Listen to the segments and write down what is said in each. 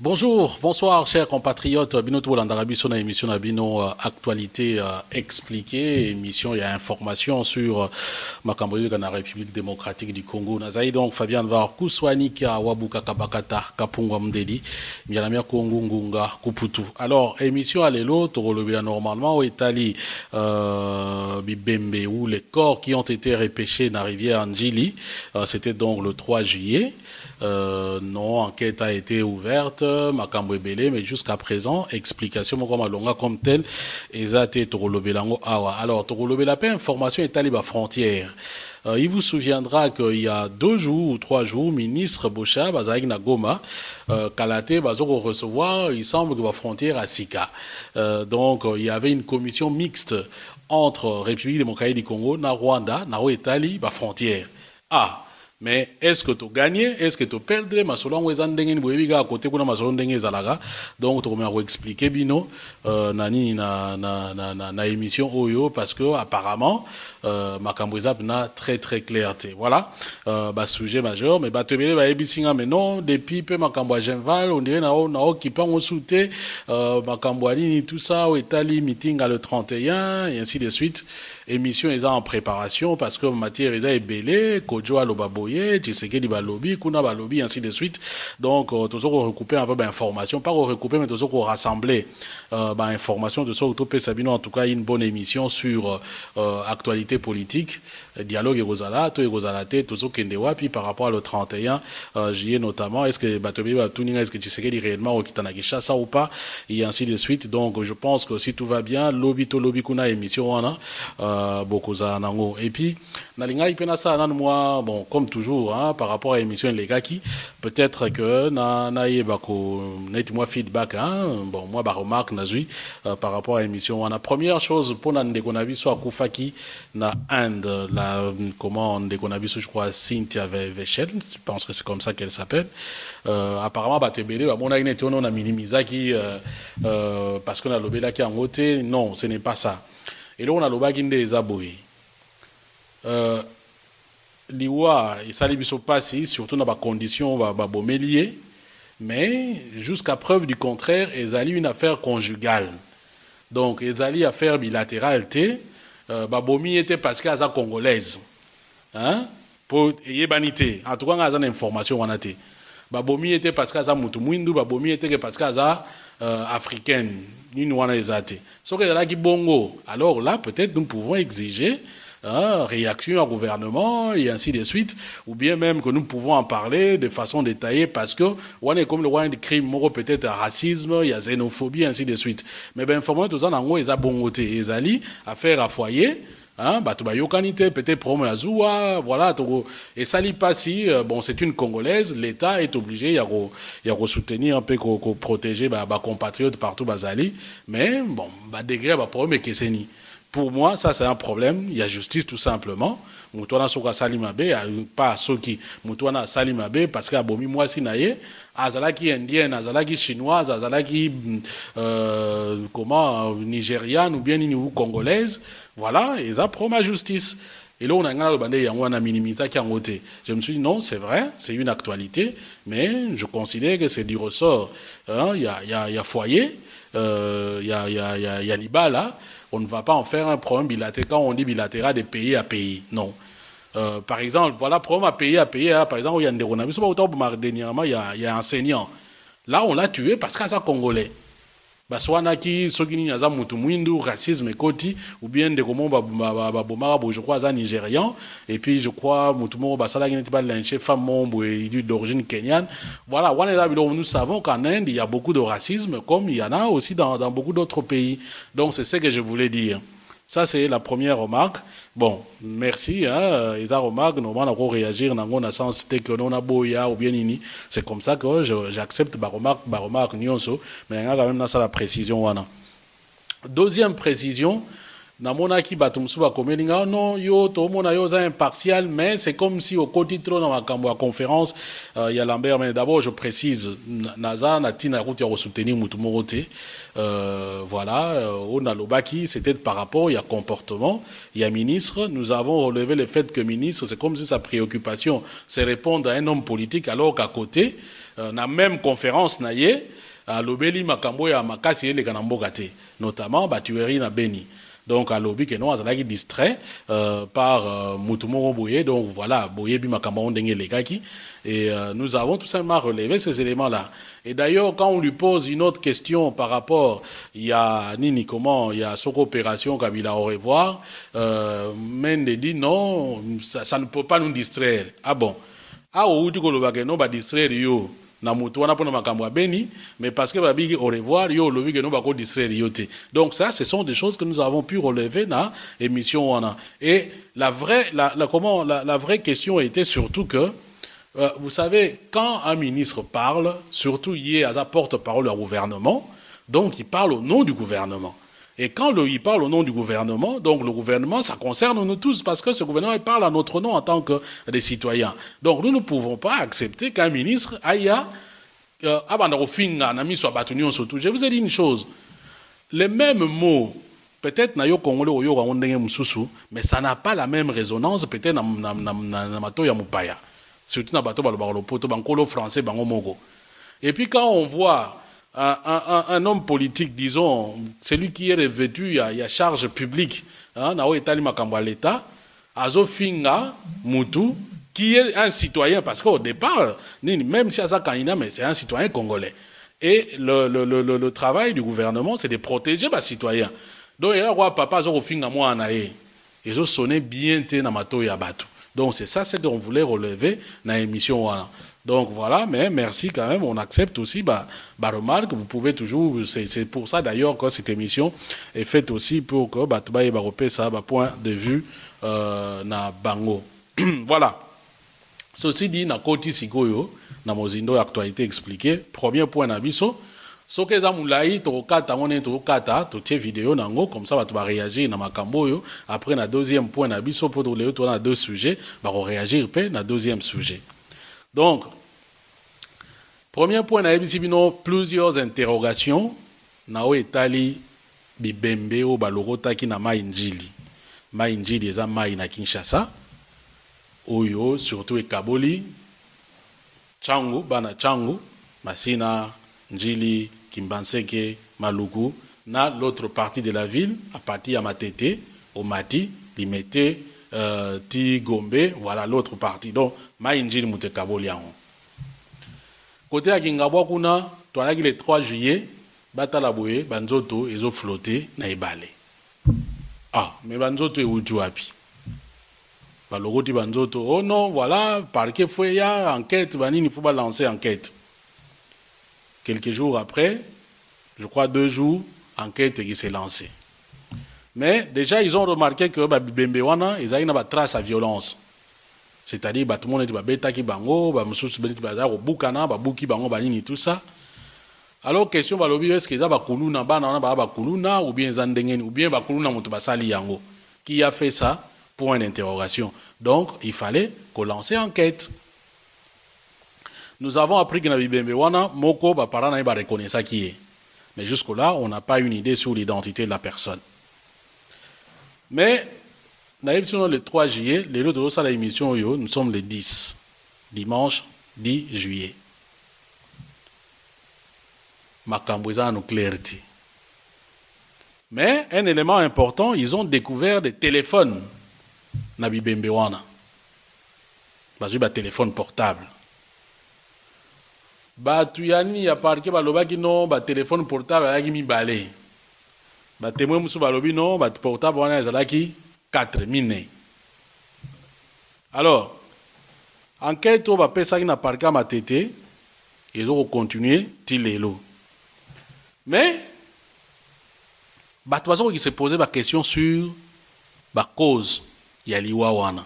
Bonjour, bonsoir chers compatriotes. Bino tout l'andarabi sur la émission Bino actualité expliquée, émission et information sur Makamboyo dans la République démocratique du Congo. Nazaï donc Fabien Var Kouswani Kia Wabuka Kabakata Kapungwa Mdeli Mialamia Congo Ngunga Kuputu. Alors émission à l'élo Torolobia normalement au Italie Bibembe où les corps qui ont été repêchés dans la rivière Anjili. C'était donc le 3 juillet. Non, enquête a été ouverte, Makambo Ebele, mais jusqu'à présent, explication comme telle, Ezate Torolobelango Awa. Alors, Torolobelape, information est à frontière. Il vous souviendra qu'il y a 2 jours ou 3 jours, ministre Bocha, Bazaïk Nagoma, Kalate, Bazoko recevoir, il semble que la frontière à Sika. Donc, il y avait une commission mixte entre République démocratique du Congo, na Rwanda, na Italie, la frontière. Ah! Mais est-ce que tu gagnes, est-ce que tu perds, mais selon les andengeni boyebiga à côté kuna masolon ndenge zalaga. Donc tu commences à expliquer bino nani na émission Oyo parce que apparemment makambo na très très clarté. Voilà, sujet majeur mais batebele ba ebisinga mais non depuis peu makambo Genval on dirait na qui pas on souté makambo ni tout ça au Italie meeting à le 31 et ainsi de suite. Émission est en préparation parce que matière est belé, Kojo Alobaboye, Tshisekedi Balobi, Kuna Balobi, ainsi de suite. Donc, toujours recouper un peu d'informations, pas recouper, mais toujours rassembler informations de sorte que Sabino, en tout cas, une bonne émission sur actualité politique, dialogue et Rosala, tout et Rosalate, toujours Kendewa, puis par rapport à le 31 juillet notamment, est-ce que Batobi Batuninga, est-ce que Tshisekedi réellement au Kitanagisha, ça ou pas, et ainsi de suite. Donc, je pense que si tout va bien, Lobby to Lobby Kuna émission, Bokoza Nango. Et puis, Nalinga Ipenasa, moi, bon, comme toujours, hein, par rapport à l'émission Les Gaki, peut-être que moi feedback, hein, bon, moi, remarque, Nazui, par rapport à l'émission. La première chose, pour Nandekonabi, soit Koufaki, na Inde, comment Nandekonabi, je crois, Cynthia Vechel, je pense que c'est comme ça qu'elle s'appelle. Apparemment, Batebele, mon aïe, on a minimisaki, parce qu'on a l'obéla qui a voté. Non, ce n'est pas ça. Et là, on a le bagin des aboués. Liwa, et ça lui passe, surtout dans les conditions bomélier, mais jusqu'à preuve du contraire, ils allaient une affaire conjugale. Donc, ils allaient affaire bilatérale, bomi était parce qu'elle est congolaise. Hein? Pour yébanité. En tout cas, on a une information, on a été. Bomi était parce qu'elle est mutumwindu, bomi était parce qu'elle est africaine. Alors là, peut-être nous pouvons exiger réaction au gouvernement et ainsi de suite, ou bien même que nous pouvons en parler de façon détaillée parce que on est comme le roi de crime, peut-être racisme, il y a xénophobie, ainsi de suite. Mais bien, informer tout ça, il y a bon côté, il y a affaire à foyer. Hein, peut-être promo azua, voilà, et ça li pas si, bon, c'est une Congolaise, l'État est obligé, il y a soutenir un peu, protéger, compatriotes partout, bazali, mais, bon, degré, problème, que c'est ni. Pour moi, ça, c'est un problème, il y a justice, tout simplement. Moutouana soka salimabe, pas soki, moutouana salimabe, parce qu'à bomi moi si naye, azalaki indienne, azalaki chinoise, azalaki, nigériane, ou bien ou congolaise, voilà, et ça prend ma justice. Et là, on a minimisé qui a voté. Je me suis dit, non, c'est vrai, c'est une actualité, mais je considère que c'est du ressort. Il y a foyer, il y a l'IBA là. On ne va pas en faire un problème bilatéral. Quand on dit bilatéral de pays à pays, non. Par exemple, voilà, problème à pays, hein, par exemple, il y a un dernièrement, il y a un enseignant. Là, on l'a tué parce qu'il y a un Congolais. Soit qui ceux qui n'y a mutumwindu racisme koti ou bien de comment je crois un nigérian et puis je crois mutumo basala qui n'était pas lynché femme membre d'origine kenyane. Voilà, nous savons qu'en Inde il y a beaucoup de racisme comme il y en a aussi dans beaucoup d'autres pays. Donc c'est ce que je voulais dire. Ça, c'est la première remarque. Bon, merci. Hein, et ça remarque, normalement, on va réagir dans le sens que l'on a boya ou bien nini. C'est comme ça que j'accepte ma remarque, nyonso. Mais il y a quand même ça la précision. Deuxième précision, namona ki batumsu ba komeninga non yo to mona yo za impartial mais c'est comme si au côté trop dans la conférence il y a Lambert mais d'abord je précise naza na tina route ya soutenir mutumorote voilà on a lobaki c'était par rapport il y a comportement il y a ministre nous avons relevé le fait que ministre c'est comme si sa préoccupation c'est répondre à un homme politique alors qu'à côté na même conférence na ye lobeli makambo ya makasi ele kanamboka te notamment batuerie na Beni. Donc, à l'objet que nous avons distrait par Moutoumoro Boye. Donc, voilà, Boye Bimakamon Dengue Lekaki. Et nous avons tout simplement relevé ces éléments-là. Et d'ailleurs, quand on lui pose une autre question par rapport, il y a Nini comment, il y a son coopération Kabila au revoir, Mende dit non, ça ne peut pas nous distraire. Ah bon? Ah, ou tu que non, va distraire yo. Na mutu wana pona makambo ya Beni, mais parce que babigi au revoir yo lobi que nous bako distraire yote. Donc ça ce sont des choses que nous avons pu relever dans émission wana. Et la vraie question était surtout que vous savez quand un ministre parle, surtout il à sa porte-parole au gouvernement, donc il parle au nom du gouvernement. Et quand il parle au nom du gouvernement, donc le gouvernement, ça concerne nous tous, parce que ce gouvernement, il parle à notre nom en tant que des citoyens. Donc nous ne pouvons pas accepter qu'un ministre aille je vous ai dit une chose, les mêmes mots, peut-être mais ça n'a pas la même résonance, peut-être surtout dans français. Et puis quand on voit un homme politique, disons, celui qui est revêtu, il y a charge publique, l'État, Azofinga Moutou, qui est un citoyen, parce qu'au départ, même si mais c'est un citoyen congolais. Et le travail du gouvernement, c'est de protéger les citoyens. Donc, il y a papa Azofinga moi anaye, et zo sonné bien té na mato ya batu. Donc, c'est ça, c'est qu'on voulait relever dans l'émission. Donc voilà, mais merci quand même, on accepte aussi remarque, vous pouvez toujours, c'est pour ça d'ailleurs que cette émission est faite aussi pour que Batoubaye Baropé ça point de vue na bango. Voilà. Ceci dit, na koti sikoyo, na mozindo actualité expliquée, premier point na biso, soke za moulayi tokata ngone tokata totie vidéo nango comme ça va réagir na makambo yo, après na deuxième point na biso pour les autres on a deux sujets, va réagir pe na deuxième sujet. Donc, premier point, plusieurs interrogations. Nao etali bibembe o balogota ki na Maïnjili. Maïnjili eza mai na Kinshasa. Oyo, surtout e Kaboli. Changu, bana Changu. Masina, Njili, Kimbanseke, Maluku. Na l'autre partie de la ville, à partir à Matete, Omati, Limete, Ti Gombe, voilà l'autre partie. Donc, Maïnjili Moute Kaboli en côté à Kingabwa kuna, le 3 juillet, Batalaboué, Banzoto, ils ont flotté, na ebale. Ah, mais Banzoto est où tu as pu? Balogoti Banzoto, oh non, voilà, parquet fouya, enquête, il faut pas lancer enquête. Quelques jours après, je crois 2 jours, enquête qui s'est lancée. Mais déjà, ils ont remarqué que Bembewana, ils ont une trace à violence. C'est-à-dire tout le monde est bêta qui bango, bukana, babuki bango banini tout ça. Alors question balobi est-ce qu'ils a bakuluna bana bakuluna ou bien zandengeni ou bien bakuluna mutu basali yango. Qui a fait ça? Point d'interrogation. Donc il fallait qu'on lance enquête. Nous avons appris que Nabibembe wana moko ba parana ba reconnaître qui est. Mais jusque là, on n'a pas une idée sur l'identité de la personne. Mais le 3 juillet, les autres de la émission, nous sommes le 10, dimanche 10 juillet. Makambouza nous clarté. Mais un élément important, ils ont découvert des téléphones. Nabi Bembewana. Bazuba téléphone portable. Tuyani a parqué balobaki non, téléphone portable a mi balé. Témoin musu balobi non, portable wana ezalaki 4 mine. Alors, enquête au bapé ça qui n'a pas qu'à Matete, ils ont continué tilelo. Mais, Batouazo qui s'est posé la question sur la cause Yaliwawana.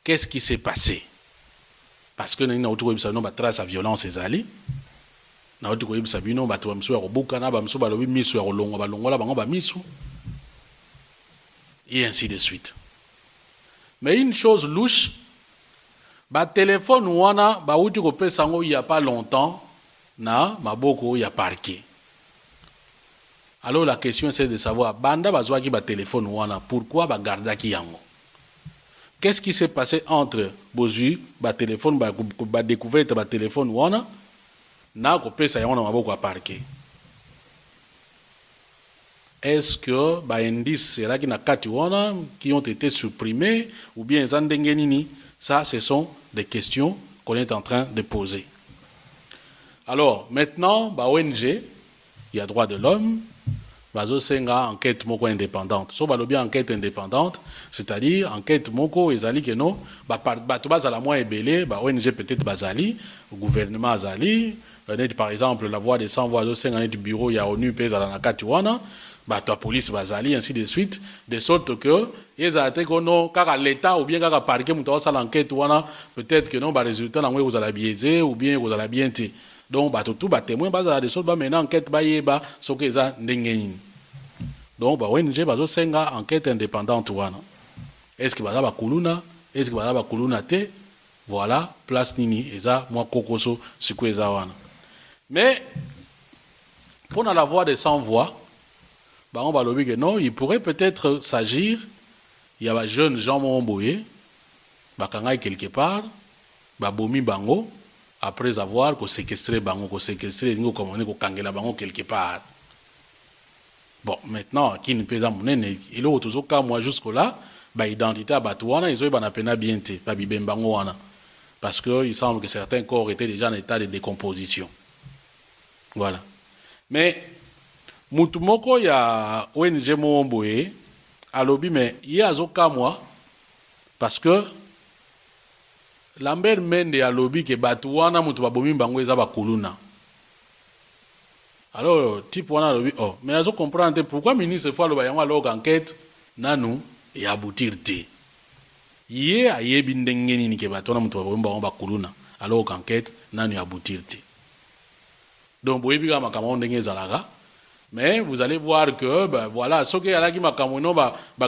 Qu'est-ce qui s'est passé? Parce que nous avons une trace à violence et ali. Nous avons une trace à violence. et ainsi de suite. Mais une chose louche, ba téléphone wana ba uti ko pesa ngo il y a pas longtemps na maboko ya parqué. Alors la question c'est de savoir banda bazwa ki ba téléphone wana pourquoi ba garda ki yango. Qu'est-ce qui s'est passé entre bozui ba téléphone ba découvrir ba téléphone wana na ko pesa yango na maboko ya parqué. Est-ce que ba indice c'est là qui na kati wana qui ont été supprimés ou bien zandengenini? Ça ce sont des questions qu'on est en train de poser. Alors maintenant ba ONG il y a droit de l'homme bazo senga enquête moko indépendante. So ba lobi enquête indépendante, c'est-à-dire enquête moko ezali que non ba to bazala moins ebelé ba ONG peut-être bazali, le gouvernement azali, par exemple la voix des sans voix zo senga du bureau ya ONU pesa na kati wana. Bah, la police bazali ainsi de suite de sorte que ils attaquent non car l'état ou bien car parquet muto ça l'enquête wana peut-être que non bah résultat na vous allez biaiser ou bien vous allez bien té donc bah tout bah témoin bazala de sorte bah maintenant enquête bah yeba so que ça ndengeni donc bah ONG bazo senga enquête indépendante wana est-ce que bazaba kuluna est-ce que bazaba kuluna té voilà place nini eza moi kokoso sikweza wana mais pour la voix des sans voix bah on va le dire que non, il pourrait peut-être s'agir, il y a des jeunes gens Momboye, bah kangai quelque part, bah bomi bango, après avoir séquestré bango, séquestré ngo comme on est kangela bango quelque part. Bon, maintenant, qui ne peut pas m'amener, il est toujours cas moi jusque là, bah identité à batouana, ils ont eu bah pena bien té, bah bibem bango wana, parce que il semble que certains corps étaient déjà en état de décomposition. Voilà. Mais mutu moko ya ONG Momboye alobi mais ye azoka moi parce que Lambert Mende alobi ke batu wana mutu babomi bango eza bakuluna. Alors type wana alobi oh mais azo comprendre pourquoi ministre fois aloba yango alors enquête nanu et aboutir te. Ye ayebi ndenge nini ke batu wana mutu babomi bango bakuluna alors enquête nanu aboutir te. Donc boyebi ka makambo ndenge ezalaka. Mais vous allez voir que, ben voilà, ce qui est là qui m'a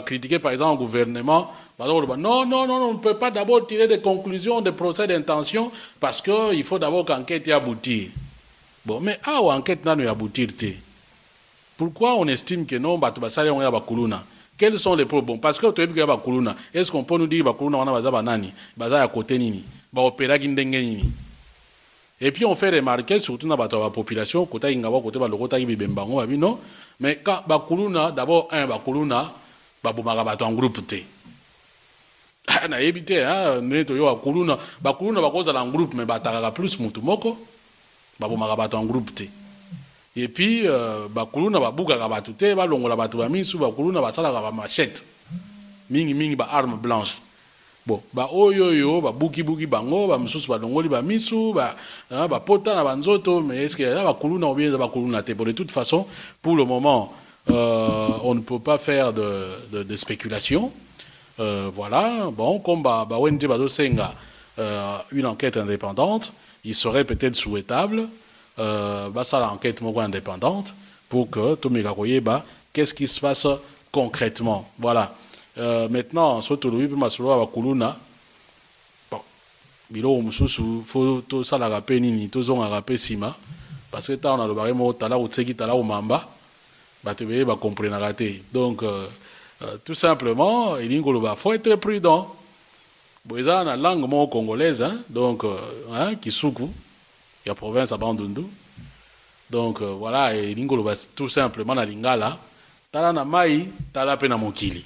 critiqué par exemple le gouvernement, non, on ne peut pas d'abord tirer des conclusions des procès d'intention parce qu'il faut d'abord qu'enquête y aboutir. Bon, mais enquête n'a pas aboutir. Pourquoi on estime que non, quels sont les problèmes? Parce que est-ce qu'on peut nous dire que on a à côté nini, et puis on fait remarquer surtout dans la population côté ingawa côté balokota ibembango babino mais quand bakuluna d'abord bakuluna babomaka bato en groupe té na yebité hein neto yo bakuluna bakoza en groupe mais bataka plus mutu moko babomaka bato en groupe té et puis bakuluna babuka bato té balongola bato ba misu bakuluna basala ba machette mingi ba arme blanche. Bon, bah oyoyo, bah buki bango, bah msusu ba dongoli ba misu, bah pota na banzoto, mais est-ce qu'il y a ba kuluna ou bien ba kuluna te? Bon, de toute façon, pour le moment, on ne peut pas faire de spéculation. Voilà, bon, comme bah ONG Bado Senga, une enquête indépendante, il serait peut-être souhaitable, bah ça l'enquête moko indépendante, pour que tout le bah qu'est-ce qui se passe concrètement. Voilà. Maintenant, surtout le ma solo à Kuluna, bon, bilo mususu faut tout ça la rappeler ni tout on a rappelé sima parce que on a le baremo tala ou tseki tala ou mamba, bah tu veux bah comprendre raté. Donc tout simplement, il faut être prudent. Boisa na langue mo congolaise, hein, donc hein, Kisuku, il y a province à Bandundu. Donc voilà, il tout simplement na lingala, tala na mai, tala pe na mokili.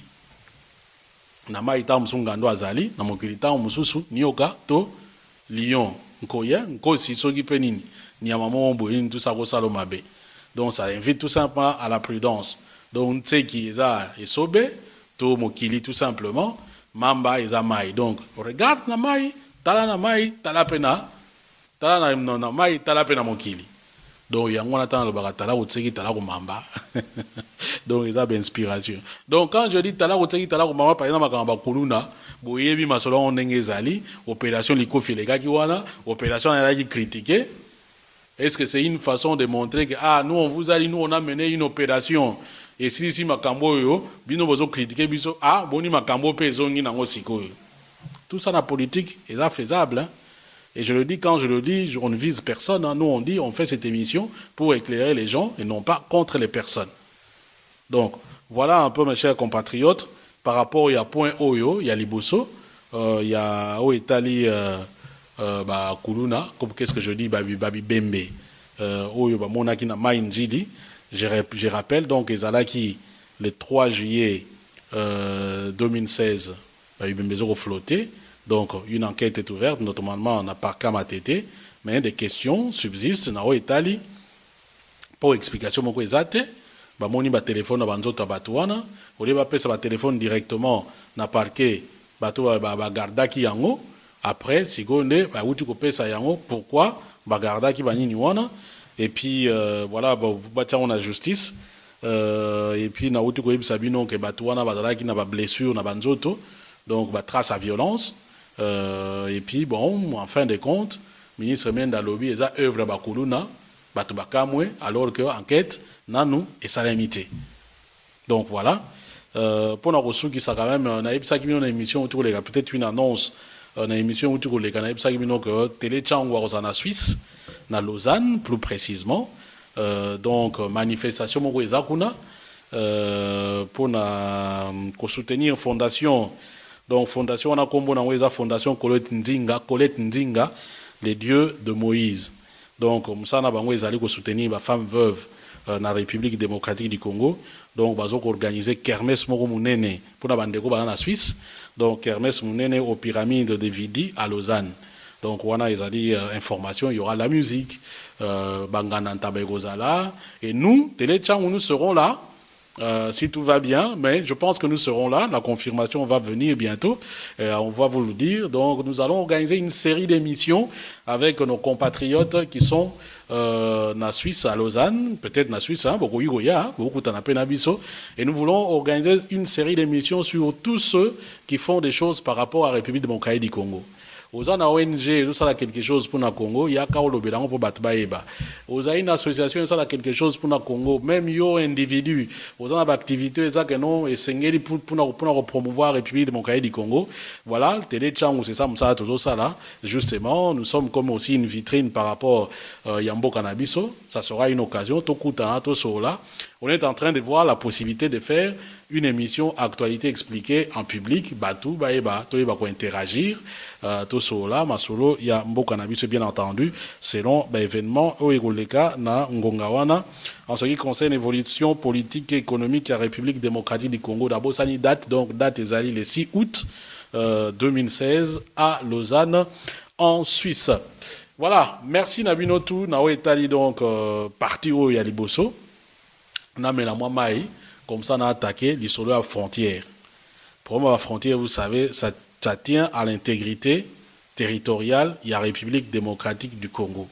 Na mai ta musunga ndo azali na mokili ta mususu nioka to lion nkoya nkosi soki pe nini ni amamo boyini tout ça ko salo mabe. Donc ça invite tout simplement à la prudence. Donc tu sais qui eza esobe to mokili tout simplement mamba eza mai. Donc regarde na mai tala pe na mai tala pe na mokili. Donc yango na tana lobaka tala utseki tala ko mamba. Donc ils ont inspiration. Donc quand je dis tala utseki tala ko mamba par exemple makamba kuluna boyebi masolo on ngezali opération likofi legaki wana opération na qui critiquer. Est-ce que c'est une façon de montrer que nous on vous a dit nous on a mené une opération Et si makambo yo, bino bozo critiquer biso, ah, boni makambo pe zongi nango siko. Tout ça, la politique, est faisable. Hein? Et je le dis, quand je le dis, on ne vise personne. Hein? Nous, on dit, on fait cette émission pour éclairer les gens et non pas contre les personnes. Donc, voilà un peu, mes chers compatriotes, par rapport à point Oyo, il y a Liboso, il y a Oetali Kuluna, comme qu'est-ce que je dis, Babi Bembe, Oyo, Monaki na Maïnjili. Je rappelle, donc, Ezalaki, le 3 juillet 2016, Babi Bembe flotté. Donc, une enquête est ouverte, notamment on a par Kamatete, mais des questions subsistent dans Oetali pour explication, mon exact. Bamoni ba téléphone ba nzoto batuana ole ba pesa ba téléphone directement na parquet bato ba gardaki yango après seconde ba uti ko pesa yango pourquoi ba gardaki ba nini wana et puis voilà ba tia on a justice et puis na uti ko yebisa bino ke batuana bazalaki na ba blessure na ba nzoto donc ba trace à violence et puis bon en fin de compte ministre Menda Lobi eza œuvre ba kuluna bato bakamwe alors que enquête nanou et salamité. Donc voilà. Pour la ressource qui ça quand même on a eu ça qui une émission autour les peut-être une annonce une émission autour les canaux ça qui que télé Tchangwa en Suisse na Lausanne plus précisément donc manifestation mo ezakuna pour na soutenir fondation donc fondation on a combo na weza fondation Colette Ndinga les dieux de Moïse. Donc musana bango ezali ko soutenir ba femme veuve dans la République démocratique du Congo. Donc, ils ont organisé Kermesse Moro Mounene pour la Suisse. Donc, Kermesse Mounene aux pyramides de Vidi à Lausanne. Donc, on a dit information, il y aura la musique, Bangananta Begozala. Et nous, Téléchan, nous serons là. Si tout va bien, mais je pense que nous serons là. La confirmation va venir bientôt. On va vous le dire. Donc, nous allons organiser une série d'émissions avec nos compatriotes qui sont na Suisse, à Lausanne, peut-être na Suisse, beaucoup et nous voulons organiser une série d'émissions sur tous ceux qui font des choses par rapport à la République démocratique du Congo. Aux ONG, nous avons quelque chose pour le Congo, il y a Kaolo Belango pour Batbaeba. Aux une association, nous avons quelque chose pour le Congo, même yo individu, aux avons activité, nous pour promouvoir la République démocratique du Congo. Voilà, Télé Tchang, c'est ça, tout ça là. Justement, nous sommes comme aussi une vitrine par rapport à Yambo Cannabiso. Ça sera une occasion, Tokutana, Tosola. On est en train de voir la possibilité de faire une émission actualité expliquée en public, Batou, Baeba, Toyeba pour interagir, Tosola, Masolo, il y a Mbo Cannabis, bien entendu, selon l'événement Oegoleka na Ngongawana. En ce qui concerne l'évolution politique et économique de la République démocratique du Congo, d'abord, ça date, donc date est allée le 6 août 2016 à Lausanne, en Suisse. Voilà, merci Nabinotu, Nao Etali, donc, parti au Yaliboso. Comme ça, on a attaqué l'issue à la frontière. Pour moi, la frontière, vous savez, ça tient à l'intégrité territoriale de la République démocratique du Congo.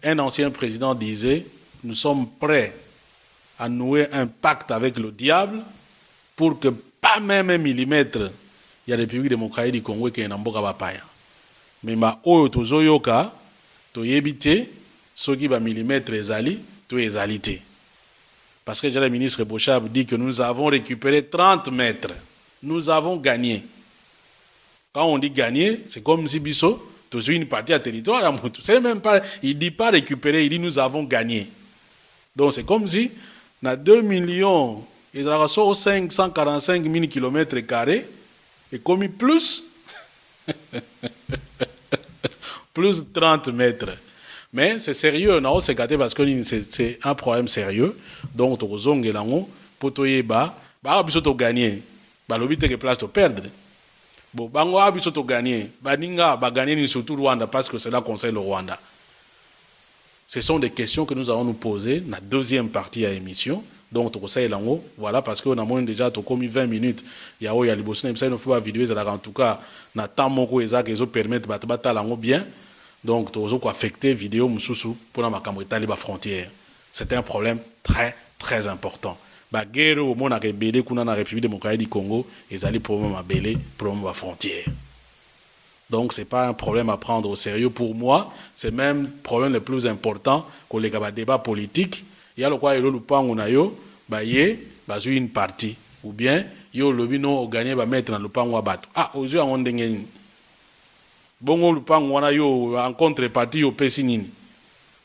Un ancien président disait, nous sommes prêts à nouer un pacte avec le diable pour que pas même un millimètre, il y a la République démocratique du Congo qui est en Mboka Bapaya. Mais ma oyo tozoyoka, to yebite, ce qui va millimètre ezali, to ezalité. Parce que déjà le ministre Bochab dit que nous avons récupéré 30 mètres. Nous avons gagné. Quand on dit gagner, c'est comme si Bisso, toujours une partie à territoire, c'est même pas, il ne dit pas récupérer, il dit nous avons gagné. Donc c'est comme si, on a 2 millions, ils ont 545 000 km², et comme plus, plus 30 mètres. Mais c'est sérieux, non? C'est gâté parce que c'est un problème sérieux. Donc, tu as un pour te yeba, bah, tu as gagné. Bah, l'objet que place de perdre. Bon, bah, tu as gagné. Bah, ninga, bah, gagner surtout Rwanda parce que c'est là qu'on sait le Rwanda. Ce sont des questions que nous allons nous poser dans la deuxième partie de l'émission. Donc, tu sais, voilà, parce qu'on a déjà commis 20 minutes. Il y a les bossins, il faut vidéo, en tout cas, dans le temps, ils permettent de battre bien. Donc, tu as affecté vidéo pour la frontière. C'est un problème très, très important. La guerre au monde a rebellé dans la République démocratique du Congo, ils allaient problème à belé, problème à la frontière. Donc, ce n'est pas un problème à prendre au sérieux. Pour moi, c'est même le problème le plus important que les débats politiques. Il y a le quoi, il y a le pan, bah yé bah une partie ou bien yo lobby non gagner bah mettre dans le pan wa bato ah aux yeux en ndenge bongo le pan wana yo en contrepartie yo pesi nini.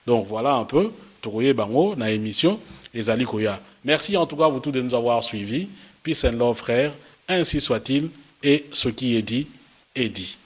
Donc voilà un peu tokoye bango na émission les ali koya. Merci en tout cas vous tous de nous avoir suivis. Peace and love frère, ainsi soit-il, et ce qui est dit est dit.